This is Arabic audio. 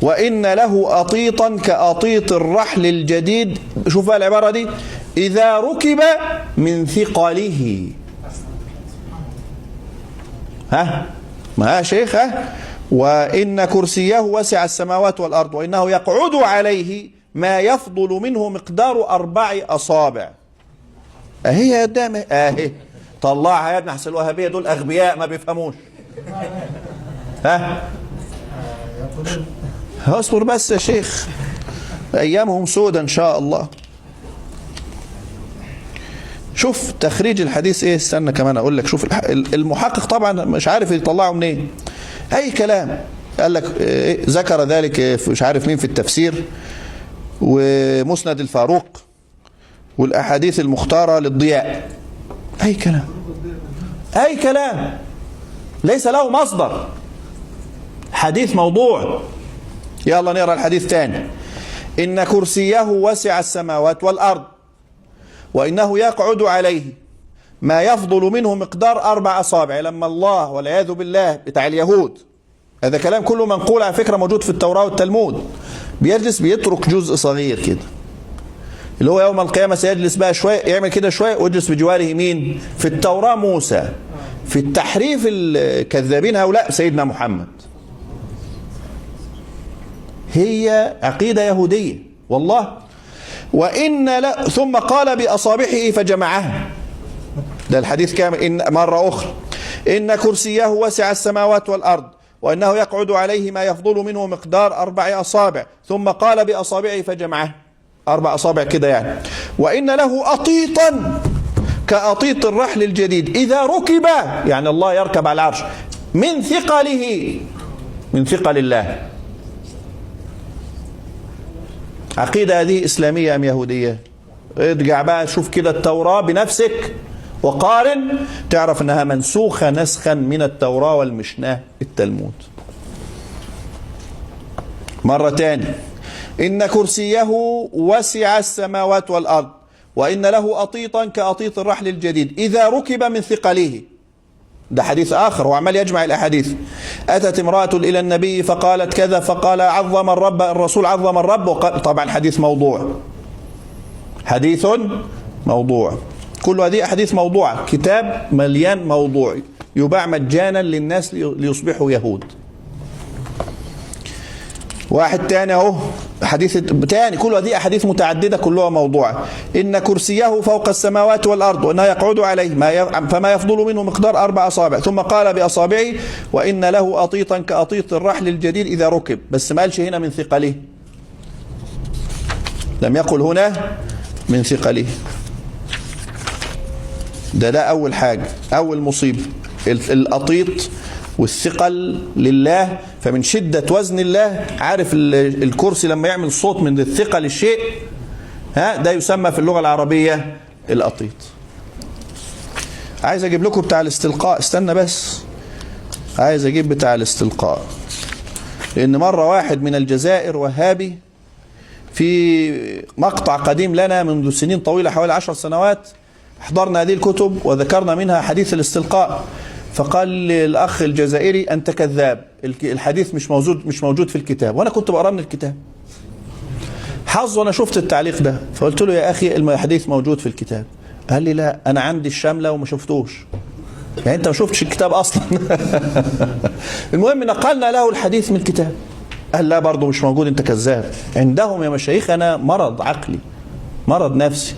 وإن له أطيطا كأطيط الرحل الجديد. شوف بقى العبارة دي: إذا ركب من ثقله. ها ما شيخ؟ وإن كرسيه وسع السماوات والأرض وإنه يقعد عليه ما يفضل منه مقدار 4 أصابع. أهي قدامي أهي، طلعها يا ابن حسن. الوهابية دول أغبياء ما بيفهموش. اصبر بس يا شيخ، أيامهم سودة إن شاء الله. شوف تخريج الحديث ايه، استنى كمان اقول لك. شوف المحقق طبعا مش عارف يطلعه منين، اي كلام. قال لك ذكر ذلك مش عارف مين في التفسير، ومسند الفاروق، والاحاديث المختارة للضياء. اي كلام، اي كلام ليس له مصدر، حديث موضوع. يلا نقرا الحديث تاني: إن كرسيه وسع السماوات والأرض وإنه يقعد عليه ما يفضل منه مقدار 4 أصابع. لما الله والعياذ بالله بتاع اليهود، هذا كلام كله منقول على فكرة موجود في التوراة والتلمود، بيجلس بيترك جزء صغير كده، اللي هو يوم القيامة سيجلس بقى شوية، يعمل كده شوية ويجلس بجواره مين؟ في التوراة موسى، في التحريف الكذابين هؤلاء سيدنا محمد. هي عقيدة يهودية والله. ثم قال بأصابعه فجمعها. ده الحديث كامل. إن مرة أخرى: إن كرسيه وسع السماوات والأرض وإنه يقعد عليه ما يفضل منه مقدار 4 أصابع. ثم قال بأصابعه فجمعها، 4 أصابع كده يعني. وإن له أطيطا كأطيط الرحل الجديد إذا ركب، يعني الله يركب على العرش من ثقله، من ثقل الله. عقيدة هذه إسلامية أم يهودية؟ ارجع بقى شوف كده التوراة بنفسك وقارن، تعرف أنها منسوخة نسخا من التوراة والمشناه التلمود. مرة تاني: إن كرسيه وسع السماوات والأرض وإن له أطيطا كأطيط الرحل الجديد إذا ركب من ثقله. ده حديث آخر، وعمال يجمع الأحاديث. أتت امرأة إلى النبي فقالت كذا، فقال عظم الرب، الرسول عظم الرب. طبعا حديث موضوع، حديث موضوع. كل هذه أحاديث موضوعة، كتاب مليان موضوع يباع مجانا للناس ليصبحوا يهود. واحد تاني اهو، حديث تاني، كل هذه أحاديث متعددة كلها موضوعة. إن كرسيه فوق السماوات والأرض وإنه يقعد عليه فما يفضل منه مقدار 4 أصابع. ثم قال بأصابعه وإن له أطيطا كأطيط الرحل الجديد إذا ركب. بس ما قالش هنا من ثقله، لم يقل هنا من ثقله. ده أول حاجة، أول مصيبة، الأطيط والثقل لله. فمن شدة وزن الله، عارف الكرسي لما يعمل صوت من الثقل الشيء، ده يسمى في اللغة العربية الأطيط. عايز أجيب لكم بتاع الاستلقاء، استنى بس، عايز أجيب بتاع الاستلقاء. لأن مرة واحد من الجزائر وهابي، في مقطع قديم لنا منذ سنين طويلة حوالي 10 سنوات، حضرنا هذه الكتب وذكرنا منها حديث الاستلقاء. فقال لي الأخ الجزائري: أنت كذاب، الحديث مش موجود في الكتاب. وأنا كنت بقرأ من الكتاب، حظ وأنا شفت التعليق ده. فقلت له: يا أخي الحديث موجود في الكتاب. قال لي: لا، أنا عندي الشاملة وما شفتوش. يعني أنت ما شفتش الكتاب أصلا. المهم نقلنا له الحديث من الكتاب. قال: لا، برضه مش موجود، أنت كذاب. عندهم يا مشايخنا مرض عقلي، مرض نفسي.